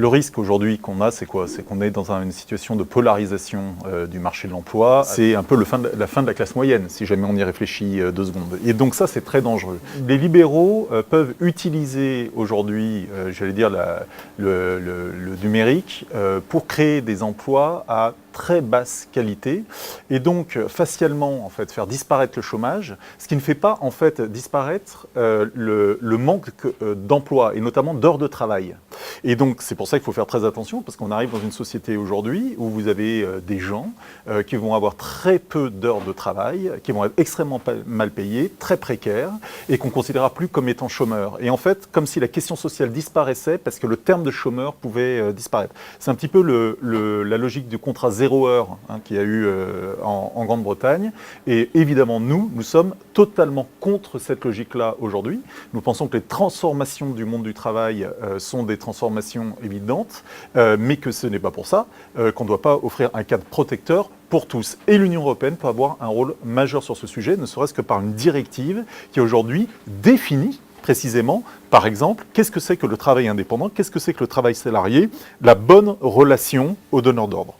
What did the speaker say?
Le risque aujourd'hui qu'on a, c'est quoi? C'est qu'on est dans une situation de polarisation du marché de l'emploi. C'est un peu la fin de la classe moyenne, si jamais on y réfléchit 2 secondes. Et donc ça, c'est très dangereux. Les libéraux peuvent utiliser aujourd'hui, j'allais dire, le numérique pour créer des emplois à très basse qualité et donc facialement en fait faire disparaître le chômage, ce qui ne fait pas en fait disparaître le manque d'emploi et notamment d'heures de travail. Et donc c'est pour ça qu'il faut faire très attention parce qu'on arrive dans une société aujourd'hui où vous avez des gens qui vont avoir très peu d'heures de travail, qui vont être extrêmement mal payés, très précaires et qu'on ne considérera plus comme étant chômeurs. Et en fait, comme si la question sociale disparaissait parce que le terme de chômeur pouvait disparaître. C'est un petit peu la logique du contrat 0 heure qu'il y a eu en Grande-Bretagne. Et évidemment, nous sommes totalement contre cette logique-là aujourd'hui. Nous pensons que les transformations du monde du travail sont des transformations évidentes, mais que ce n'est pas pour ça qu'on ne doit pas offrir un cadre protecteur pour tous. Et l'Union européenne peut avoir un rôle majeur sur ce sujet, ne serait-ce que par une directive qui aujourd'hui définit précisément, par exemple, qu'est-ce que c'est que le travail indépendant, qu'est-ce que c'est que le travail salarié, la bonne relation au donneur d'ordre.